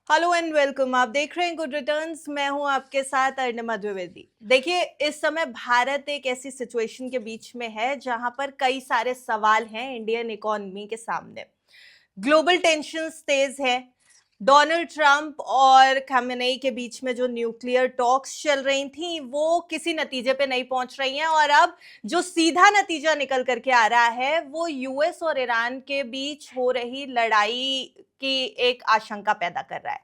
Hello and welcome. आप देख रहे हैं गुड रिटर्न्स। मैं हूं आपके साथ अर्णिमा द्विवेदी। देखिए, इस समय भारत एक ऐसी सिचुएशन के बीच में है जहां पर कई सारे सवाल हैं इंडियन इकोनॉमी के सामने। ग्लोबल टेंशन्स तेज है। डोनाल्ड ट्रंप और खामेनेई के बीच में जो न्यूक्लियर टॉक्स चल रही थी वो किसी नतीजे पे नहीं पहुंच रही हैं, और अब जो सीधा नतीजा निकल करके आ रहा है वो यूएस और ईरान के बीच हो रही लड़ाई की एक आशंका पैदा कर रहा है,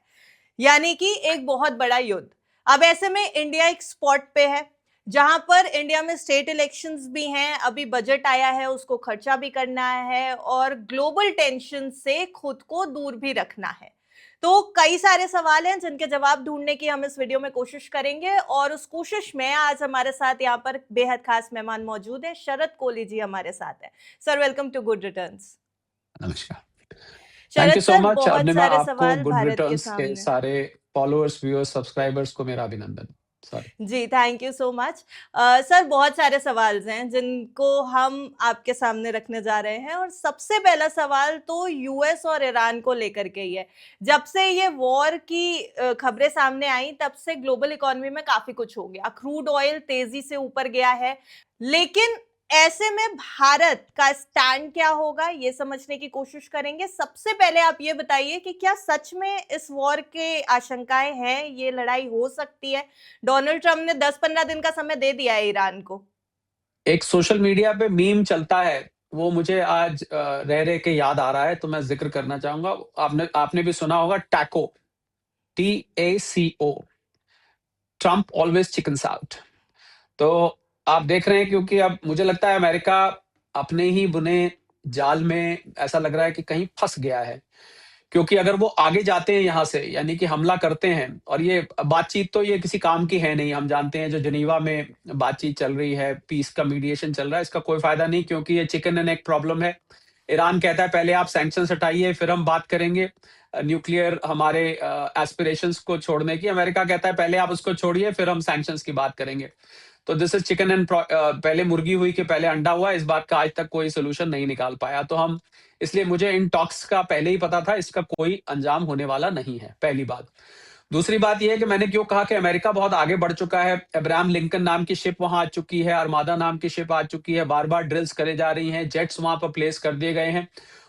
यानी कि एक बहुत बड़ा युद्ध। अब ऐसे में इंडिया एक स्पॉट पे है जहां पर इंडिया में स्टेट इलेक्शंस भी हैं, अभी बजट आया है, उसको खर्चा भी करना है और ग्लोबल टेंशन से खुद को दूर भी रखना है। तो कई सारे सवाल हैं जिनके जवाब ढूंढने की हम इस वीडियो में कोशिश करेंगे, और उस कोशिश में आज हमारे साथ यहाँ पर बेहद खास मेहमान मौजूद है। शरद कोहली जी हमारे साथ है। Sir, welcome to Good Returns. नमस्कार। Thank Sharad you so sir, much बहुत अर्निमा, सारे आपको सवाल गुड भारत के रिटर्न्स के सामने। सारे फॉलोअर्स, व्यूअर्स, सब्सक्राइबर्स को मेरा अभिनंदन। सॉरी। जी, thank you so much. Sir, बहुत सारे सवाल हैं जिनको हम आपके सामने रखने जा रहे हैं, और सबसे पहला सवाल तो यूएस और ईरान को लेकर के ही है। जब से ये वॉर की खबरें सामने आई तब से ग्लोबल इकोनॉमी में काफी कुछ हो गया। क्रूड ऑयल तेजी से ऊपर गया है, लेकिन ऐसे में भारत का स्टैंड क्या होगा ये समझने की कोशिश करेंगे। सबसे पहले आप ये बताइए कि क्या सच में इस वॉर के आशंकाएं हैं, ये लड़ाई हो सकती है? डोनाल्ड ट्रंप ने 10-15 दिन का समय दे दिया है ईरान को। एक सोशल मीडिया पे मीम चलता है, वो मुझे आज रह रह के याद आ रहा है, तो मैं जिक्र करना चाहूंगा। आपने आपने भी सुना होगा, taco, TACO, Trump always chickens out. तो आप देख रहे हैं, क्योंकि अब मुझे लगता है अमेरिका अपने ही बुने जाल में ऐसा लग रहा है कि कहीं फंस गया है। क्योंकि अगर वो आगे जाते हैं यहाँ से, यानी कि हमला करते हैं, और ये बातचीत तो ये किसी काम की है नहीं। हम जानते हैं जो जनीवा में बातचीत चल रही है, पीस का मीडिएशन चल रहा है, इसका कोई फायदा नहीं, क्योंकि ये चिकन एंड एग प्रॉब्लम है। ईरान कहता है पहले आप सैंक्शन हटाइए फिर हम बात करेंगे न्यूक्लियर हमारे एस्पिरेशंस को छोड़ने की। अमेरिका कहता है पहले आप उसको छोड़िए फिर हम सैंक्शंस की बात करेंगे। तो दिस इज चिकन एंड पहले मुर्गी हुई कि पहले अंडा हुआ। इस बात का आज तक कोई सोल्यूशन नहीं निकाल पाया। तो हम इसलिए मुझे इन टॉक्स का पहले ही पता था, इसका कोई अंजाम होने वाला नहीं है, पहली बात। दूसरी बात यह है कि मैंने क्यों कहा कि अमेरिका बहुत आगे बढ़ चुका है। अब्राहम लिंकन नाम की शिप वहां आ चुकी है, अरमादा नाम की शिप आ चुकी है, बार बार ड्रिल्स करे जा रही हैं, जेट्स वहां पर प्लेस कर दिए गए हैं।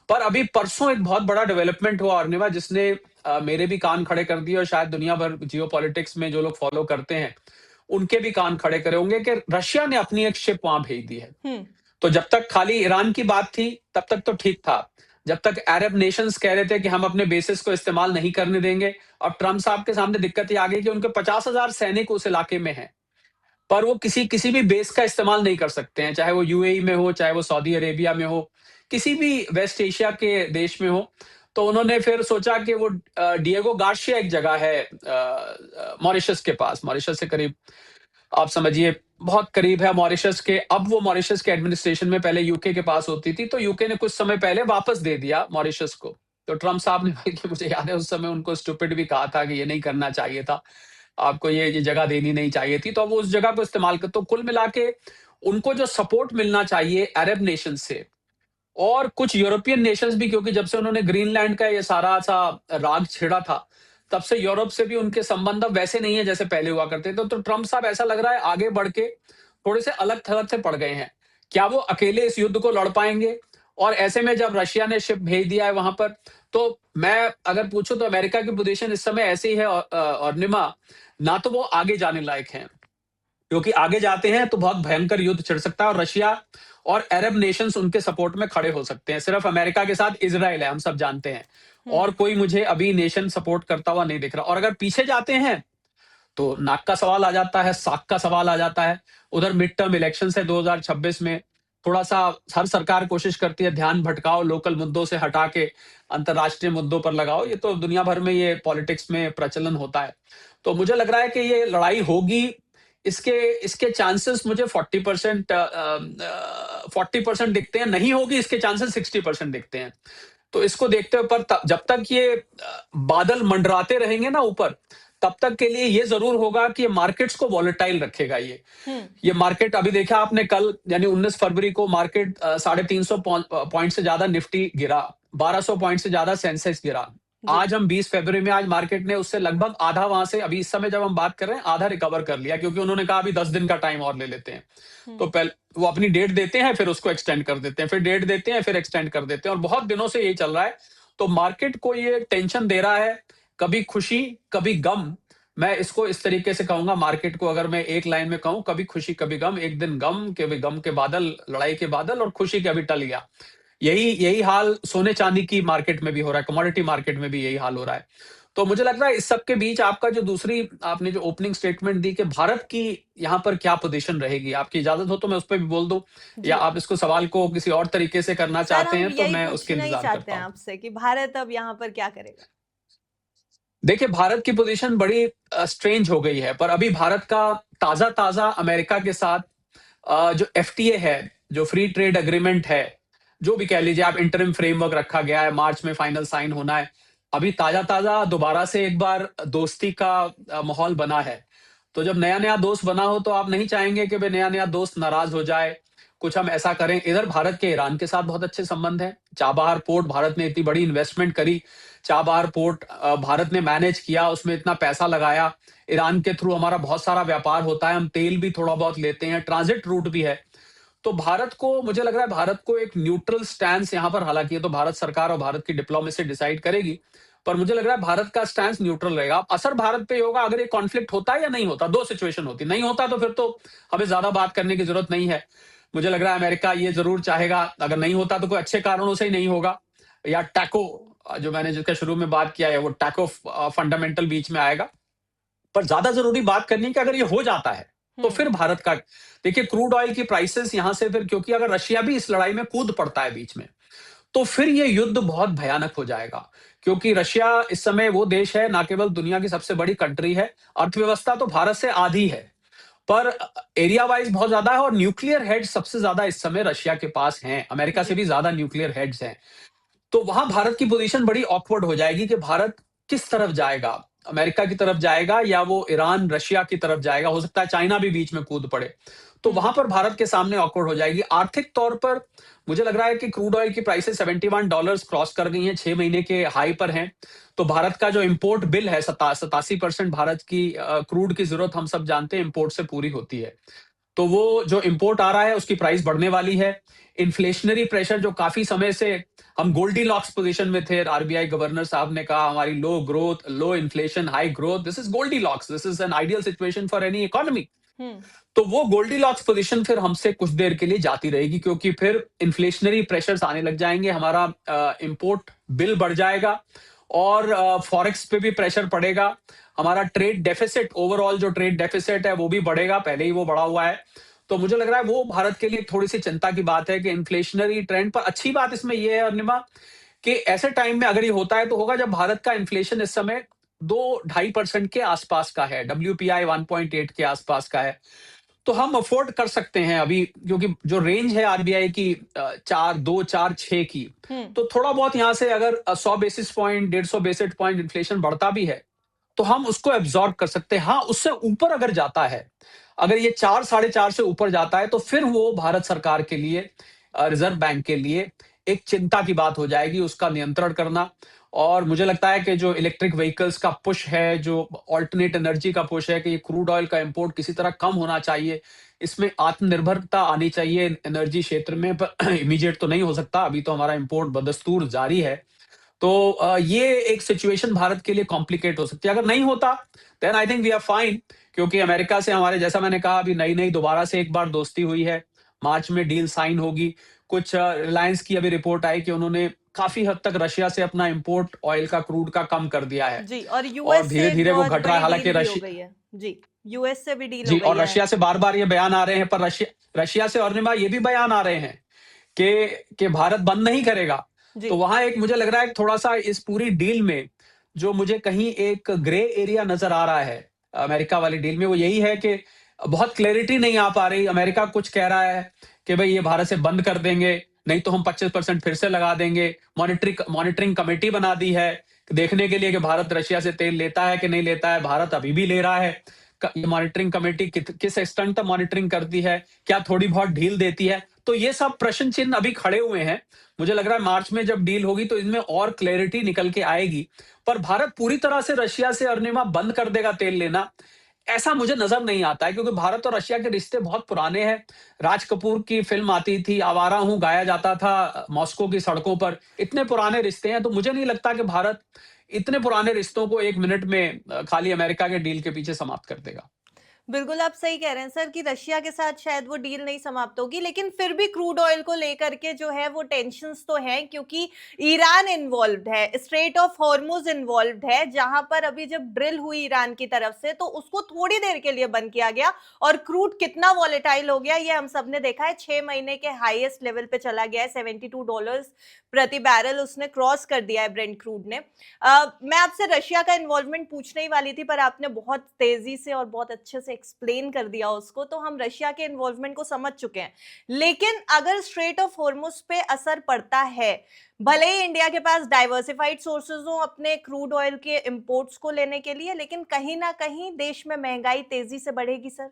पर अभी परसों एक बहुत बड़ा डेवलपमेंट हुआ अर्निवा, जिसने मेरे भी कान खड़े कर दिए, और शायद दुनिया भर जियो पॉलिटिक्स में जो लोग फॉलो करते हैं उनके भी कान खड़े करे होंगे, कि रशिया ने अपनी एक शिप वहां भेज दी है। तो जब तक खाली ईरान की बात थी तब तक तो ठीक था। जब तक अरब नेशंस कह रहे थे कि हम अपने बेसिस को इस्तेमाल नहीं करने देंगे, और ट्रंप साहब के सामने दिक्कत ये आ गई कि उनके 50,000 सैनिक उस इलाके में हैं, पर वो किसी भी बेस का इस्तेमाल नहीं कर सकते हैं, चाहे वो यूएई में हो, चाहे वो सऊदी अरेबिया में हो, किसी भी वेस्ट एशिया के देश में हो। तो उन्होंने फिर सोचा कि वो डिएगो गार्शिया एक जगह है मॉरिशस के पास, मॉरिशस से करीब, आप समझिए बहुत करीब है मॉरिशस के। अब वो मॉरिशस के एडमिनिस्ट्रेशन में पहले यूके के पास होती थी, तो यूके ने कुछ समय पहले वापस दे दिया मॉरिशस को। तो ट्रंप साहब ने, बल्कि मुझे याद है उस समय उनको स्टूपिड भी कहा था कि ये नहीं करना चाहिए था, आपको ये जगह देनी नहीं चाहिए थी। तो अब वो उस जगह को इस्तेमाल कर, तो कुल मिला के उनको जो सपोर्ट मिलना चाहिए अरब नेशन से और कुछ यूरोपियन नेशंस भी, क्योंकि जब से उन्होंने ग्रीनलैंड का ये सारा सा राग छेड़ा था तब से यूरोप से भी उनके संबंध अब वैसे नहीं है जैसे पहले हुआ करते थे। तो ट्रंप साहब ऐसा लग रहा है आगे बढ़ के थोड़े से अलग थलग से पड़ गए हैं। क्या वो अकेले इस युद्ध को लड़ पाएंगे? और ऐसे में जब रशिया ने शिप भेज दिया है वहां पर, तो मैं अगर पूछूं तो अमेरिका की पोजीशन इस समय ऐसी ही है अर्निमा, ना तो वो आगे जाने लायक हैं, क्योंकि आगे जाते हैं तो बहुत भयंकर युद्ध छिड़ सकता है, और रशिया और अरब नेशंस उनके सपोर्ट में खड़े हो सकते हैं। सिर्फ अमेरिका के साथ इजराइल है, हम सब जानते हैं, और कोई मुझे अभी नेशन सपोर्ट करता हुआ नहीं दिख रहा। और अगर पीछे जाते हैं तो नाक का सवाल आ जाता है, साख का सवाल आ जाता है। उधर मिड टर्म इलेक्शन है 2026 में, थोड़ा सा हर सरकार कोशिश करती है ध्यान भटकाओ, लोकल मुद्दों से हटा के अंतरराष्ट्रीय मुद्दों पर लगाओ। ये तो दुनिया भर में ये पॉलिटिक्स में प्रचलन होता है। तो मुझे लग रहा है कि ये लड़ाई होगी। इसके इसके चांसेस मुझे 40% दिखते हैं, नहीं होगी इसके चांसेस 60% दिखते हैं। तो इसको देखते हुए, पर जब तक ये बादल मंडराते रहेंगे ना ऊपर, तब तक के लिए ये जरूर होगा कि ये मार्केट्स को वॉलेटाइल रखेगा। ये मार्केट, अभी देखा आपने कल यानी 19 फरवरी को मार्केट 350 पॉइंट से ज्यादा निफ्टी गिरा, 1200 पॉइंट से ज्यादा सेंसेक्स गिरा। जी। आज हम 20 फरवरी में, आज मार्केट ने उससे लगभग आधा, वहां से अभी इस समय जब हम बात कर रहे हैं, आधा रिकवर कर लिया, क्योंकि उन्होंने कहा अभी 10 दिन का टाइम और ले लेते हैं। तो हुँ। पहले वो अपनी डेट देते हैं, फिर उसको एक्सटेंड कर देते हैं, फिर डेट देते हैं, फिर एक्सटेंड कर देते हैं, और बहुत दिनों से यही चल रहा है। तो मार्केट को ये टेंशन दे रहा है, कभी खुशी, कभी गम। मैं इसको इस तरीके से कहूंगा मार्केट को, अगर मैं एक लाइन में कहूं, कभी खुशी कभी गम। एक दिन गम के, भी गम के बादल, लड़ाई के बादल, और खुशी के अभी टल गया। यही यही हाल सोने चांदी की मार्केट में भी हो रहा है, कमोडिटी मार्केट में भी यही हाल हो रहा है। तो मुझे लग रहा है इस सब के बीच आपका जो दूसरी, आपने जो ओपनिंग स्टेटमेंट दी कि भारत की यहाँ पर क्या पोजीशन रहेगी, आपकी इजाजत हो तो मैं उस पर भी बोल दूं, या जी। आप इसको सवाल को किसी और तरीके से करना सर, चाहते हम हैं तो यही मैं उसके पूछना ही इंतजार चाहते करता हैं हूं। आपसे कि भारत अब यहाँ पर क्या करेगा? देखिए, भारत की पोजीशन बड़ी स्ट्रेंज हो गई है, पर अभी भारत का ताजा ताजा अमेरिका के साथ जो एफटीए है, जो फ्री ट्रेड एग्रीमेंट है, जो भी कह लीजिए आप, इंटरिम फ्रेमवर्क रखा गया है, मार्च में फाइनल साइन होना है। अभी ताजा ताजा दोबारा से एक बार दोस्ती का माहौल बना है। तो जब नया नया दोस्त बना हो, तो आप नहीं चाहेंगे कि भाई नया नया दोस्त नाराज हो जाए, कुछ हम ऐसा करें। इधर भारत के ईरान के साथ बहुत अच्छे संबंध हैं। चाबहार पोर्ट, भारत ने इतनी बड़ी इन्वेस्टमेंट करी, चाबहार पोर्ट भारत ने मैनेज किया, उसमें इतना पैसा लगाया। ईरान के थ्रू हमारा बहुत सारा व्यापार होता है, हम तेल भी थोड़ा बहुत लेते हैं, ट्रांजिट रूट भी है। तो भारत को, मुझे लग रहा है भारत को एक न्यूट्रल स्टैंस यहाँ पर, हालांकि ये तो भारत सरकार और भारत की डिप्लोमेसी डिसाइड करेगी, पर मुझे लग रहा है भारत का स्टैंस न्यूट्रल रहेगा। अब असर भारत पे होगा अगर ये कॉन्फ्लिक्ट होता है या नहीं होता। दो सिचुएशन होती, नहीं होता तो फिर तो हमें ज्यादा बात करने की जरूरत नहीं है। मुझे लग रहा है अमेरिका ये जरूर चाहेगा, अगर नहीं होता तो कोई अच्छे कारणों से ही नहीं होगा, या टैको, जो मैंने जिसका शुरू में बात किया है, वो टैको फंडामेंटल बीच में आएगा। पर ज्यादा जरूरी बात करनी है कि अगर ये हो जाता है, तो हुँ। फिर भारत का, देखिए क्रूड ऑयल की प्राइसेस यहां से फिर, क्योंकि अगर रशिया भी इस लड़ाई में कूद पड़ता है बीच में, तो फिर ये युद्ध बहुत भयानक हो जाएगा। क्योंकि रशिया इस समय वो देश है, ना केवल दुनिया की सबसे बड़ी कंट्री है, अर्थव्यवस्था तो भारत से आधी है, पर एरिया वाइज बहुत ज्यादा है, और न्यूक्लियर हेड सबसे ज्यादा इस समय रशिया के पास हैं, अमेरिका से जी। भी ज्यादा न्यूक्लियर हेड्स हैं। तो वहां भारत की पोजीशन बड़ी ऑकवर्ड हो जाएगी कि भारत किस तरफ जाएगा, अमेरिका की तरफ जाएगा या वो ईरान रशिया की तरफ जाएगा, हो सकता है चाइना भी बीच में कूद पड़े। तो हुँ। वहां पर भारत के सामने ऑकवर्ड हो जाएगी आर्थिक तौर पर। मुझे लग रहा है कि क्रूड ऑयल की प्राइसेस $71 क्रॉस कर गई हैं, 6 महीने के हाई पर हैं। तो भारत का जो इंपोर्ट बिल है, 87% भारत की क्रूड की जरूरत, हम सब जानते हैं, इंपोर्ट से पूरी होती है। तो वो जो इंपोर्ट आ रहा है उसकी प्राइस बढ़ने वाली है। इन्फ्लेशनरी प्रेशर जो काफी समय से, हम गोल्डी लॉक्स पोजीशन में थे, आरबीआई गवर्नर साहब ने कहा हमारी low growth, low inflation, high growth, this is goldilocks, this is an ideal situation for any economy. हुँ। तो वो गोल्डी लॉक्स पोजीशन फिर हमसे कुछ देर के लिए जाती रहेगी, क्योंकि फिर इन्फ्लेशनरी प्रेशर्स आने लग जाएंगे, हमारा इंपोर्ट बिल बढ़ जाएगा, और फॉरेक्स पे भी प्रेशर पड़ेगा। हमारा ट्रेड डेफिसिट, ओवरऑल जो ट्रेड डेफिसिट है वो भी बढ़ेगा, पहले ही वो बढ़ा हुआ है। तो मुझे लग रहा है वो भारत के लिए थोड़ी सी चिंता की बात है कि इन्फ्लेशनरी ट्रेंड पर। अच्छी बात इसमें ये है अरुणिमा, कि ऐसे टाइम में अगर ये होता है तो होगा जब भारत का इन्फ्लेशन इस समय 2-2.5% के आसपास का है, डब्ल्यूपीआई 1.8 के आसपास का है। तो हम अफोर्ड कर सकते हैं अभी, क्योंकि जो रेंज है आरबीआई की 4.2-4.6 की, हुँ। तो थोड़ा बहुत यहां से अगर 100 basis point, 150 basis point inflation बढ़ता भी है, तो हम उसको एब्जॉर्ब कर सकते हैं। हाँ, उससे ऊपर अगर जाता है, अगर ये 4-4.5 से ऊपर जाता है, तो फिर वो भारत सरकार के लिए, रिजर्व बैंक के लिए एक चिंता की बात हो जाएगी, उसका नियंत्रण करना। और मुझे लगता है कि जो इलेक्ट्रिक व्हीकल्स का पुश है, जो ऑल्टरनेट एनर्जी का पुश है, कि ये क्रूड ऑयल का इंपोर्ट किसी तरह कम होना चाहिए, इसमें आत्मनिर्भरता आनी चाहिए एनर्जी क्षेत्र में, पर इमीडिएट तो नहीं हो सकता, अभी तो हमारा इंपोर्ट बदस्तूर जारी है। तो ये एक सिचुएशन भारत के लिए कॉम्प्लिकेट हो सकती है। अगर नहीं होता, then I think we are fine, क्योंकि अमेरिका से हमारे, जैसा मैंने कहा, अभी नई नई दोबारा से एक बार दोस्ती हुई है, मार्च में डील साइन होगी। कुछ रिलायंस की अभी रिपोर्ट आई कि उन्होंने काफी हद तक रशिया से अपना इंपोर्ट ऑयल का, क्रूड का कम कर दिया है, जी, और और यूएस से धीरे एक धीरे वो बहुत घट रहा है। बड़ी हालांकि डील भी हो रशिया, गई है। जी, यूएस से भी डील जी, हो गई और है। रशिया से बार बार ये बयान आ रहे हैं, पर रशिया रशिया से और ये भी बयान आ रहे हैं कि भारत बंद नहीं करेगा। जी। तो वहां एक, मुझे लग रहा है थोड़ा सा इस पूरी डील में, जो मुझे कहीं एक ग्रे एरिया नजर आ रहा है अमेरिका वाली डील में, वो यही है कि बहुत क्लैरिटी नहीं आ पा रही। अमेरिका कुछ कह रहा है कि भाई ये भारत से बंद कर देंगे, नहीं तो हम 25% फिर से लगा देंगे। मॉनिटरिंग कमेटी बना दी है देखने के लिए कि भारत रशिया से तेल लेता है कि नहीं लेता है। भारत अभी भी ले रहा है। ये मॉनिटरिंग कमेटी किस एक्सटेंट तक मॉनिटरिंग करती है, क्या थोड़ी बहुत ढील देती है, तो ये सब प्रश्न चिन्ह अभी खड़े हुए हैं। मुझे लग रहा है मार्च में जब डील होगी तो इनमें और क्लैरिटी निकल के आएगी। पर भारत पूरी तरह से रशिया से अरुणिमा बंद कर देगा तेल लेना, ऐसा मुझे नजर नहीं आता है, क्योंकि भारत और रशिया के रिश्ते बहुत पुराने हैं। राज कपूर की फिल्म आती थी, आवारा हूं गाया जाता था मॉस्को की सड़कों पर। इतने पुराने रिश्ते हैं, तो मुझे नहीं लगता कि भारत इतने पुराने रिश्तों को 1 मिनट में खाली अमेरिका के डील के पीछे समाप्त कर देगा। बिल्कुल, आप सही कह रहे हैं सर कि रशिया के साथ शायद वो डील नहीं समाप्त होगी, लेकिन फिर भी क्रूड ऑयल को लेकर के जो है वो टेंशन्स तो हैं, क्योंकि ईरान इन्वॉल्व्ड है, स्ट्रेट ऑफ हॉर्मुज़ इन्वॉल्व्ड है, जहाँ पर अभी जब ड्रिल हुई ईरान की तरफ से तो उसको थोड़ी देर के लिए बंद किया गया और क्रूड कितना वॉलेटाइल हो गया ये हम सबने देखा है। 6 महीने के हाईएस्ट लेवल पे चला गया है, $72 प्रति बैरल उसने क्रॉस कर दिया है ब्रेंट क्रूड ने। मैं आपसे रशिया का इन्वॉल्वमेंट पूछने ही वाली थी, पर आपने बहुत तेजी से और बहुत अच्छे से एक्सप्लेन कर दिया उसको, तो हम रशिया के इन्वॉल्वमेंट को समझ चुके हैं। लेकिन अगर स्ट्रेट ऑफ हॉर्मुज पे असर पड़ता है, भले ही इंडिया के पास डाइवर्सिफाइड सोर्सेज हो अपने क्रूड ऑयल के इंपोर्ट्स को लेने के लिए, लेकिन कहीं ना कहीं देश में महंगाई तेजी से बढ़ेगी सर।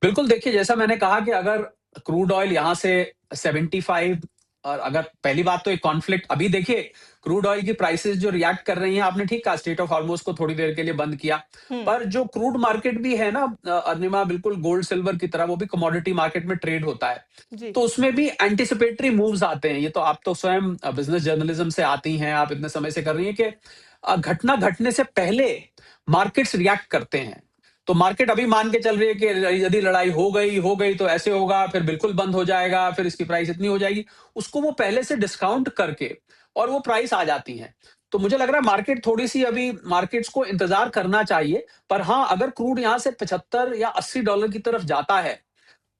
बिल्कुल, देखिए जैसा मैंने कहा कि अगर क्रूड ऑयल यहाँ से 75, और अगर पहली बात तो एक कॉन्फ्लिक्ट अभी देखिए, क्रूड ऑयल की प्राइसेस जो रिएक्ट कर रही हैं, आपने ठीक कहा स्ट्रेट ऑफ हॉर्मुज को थोड़ी देर के लिए बंद किया। हम्म। पर जो क्रूड मार्केट भी है ना अरुणिमा, बिल्कुल गोल्ड सिल्वर की तरह वो भी कमोडिटी मार्केट में ट्रेड होता है। जी। तो उसमें भी एंटिसिपेटरी मूव्स आते हैं। ये तो आप तो स्वयं बिजनेस जर्नलिज्म से आती हैं, आप इतने समय से कर रही हैं कि घटना घटने से पहले मार्केट्स रिएक्ट करते हैं। तो मार्केट अभी मान के चल रही है कि यदि लड़ाई हो गई तो ऐसे होगा, फिर बिल्कुल बंद हो जाएगा, फिर इसकी प्राइस इतनी हो जाएगी। उसको वो पहले से डिस्काउंट करके और वो प्राइस आ जाती है। तो मुझे लग रहा है मार्केट थोड़ी-सी अभी मार्केट्स को इंतजार करना चाहिए। पर हाँ, अगर क्रूड यहाँ से 75 या $80 की तरफ जाता है,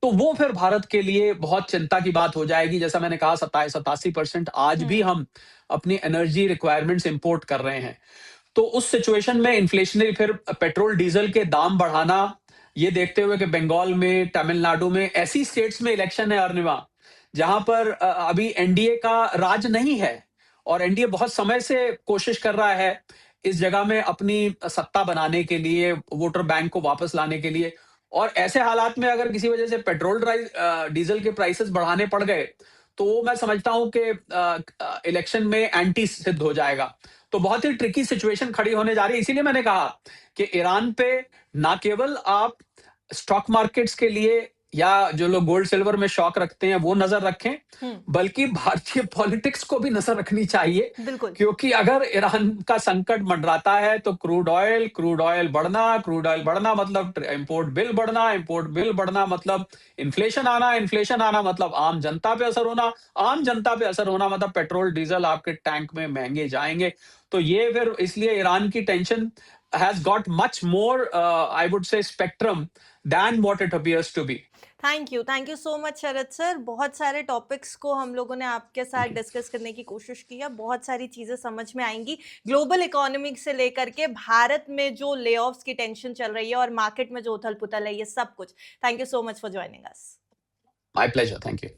तो वो फिर भारत के लिए बहुत चिंता की बात हो जाएगी। जैसा मैंने कहा 87-88% आज भी हम्म। हम अपनी एनर्जी रिक्वायरमेंट्स इंपोर्ट कर रहे हैं। तो उस सिचुएशन में इन्फ्लेशनरी फिर पेट्रोल डीजल के दाम बढ़ाना, ये देखते हुए कि बंगाल में, तमिलनाडु में ऐसी स्टेट्स में इलेक्शन है अरुणिमा, जहां पर अभी एनडीए का राज नहीं है, और एनडीए बहुत समय से कोशिश कर रहा है इस जगह में अपनी सत्ता बनाने के लिए, वोटर बैंक को वापस लाने के लिए। और ऐसे हालात में अगर किसी वजह से पेट्रोल डीजल के प्राइसेस बढ़ाने पड़ गए, तो वो मैं समझता हूं कि इलेक्शन में एंटी सिद्ध हो जाएगा। तो बहुत ही ट्रिकी सिचुएशन खड़ी होने जा रही है। इसीलिए मैंने कहा कि ईरान पे ना केवल आप स्टॉक मार्केट्स के लिए या जो लोग गोल्ड सिल्वर में शौक रखते हैं वो नजर रखें, हम्म। बल्कि भारतीय पॉलिटिक्स को भी नजर रखनी चाहिए। बिल्कुल। क्योंकि अगर ईरान का संकट मंडराता है तो क्रूड ऑयल बढ़ना मतलब इंपोर्ट बिल बढ़ना मतलब इन्फ्लेशन आना मतलब आम जनता पे असर होना, आम जनता पे असर होना मतलब पेट्रोल डीजल आपके टैंक में महंगे जाएंगे। तो ये फिर इसलिए ईरान की tension has got much more, I would say, spectrum than what it appears to be. Thank you so much Sharad sir. बहुत सारे टॉपिक्स को हम लोगों ने आपके साथ Thank you. डिस्कस करने की कोशिश की है, बहुत सारी चीज़ें समझ में आएंगी, ग्लोबल इकोनॉमिक से लेकर के भारत में जो लेऑफ्स की टेंशन चल रही है और मार्केट में जो उथल पुथल है, ये सब कुछ। Thank you so much for joining us. My pleasure. Thank you.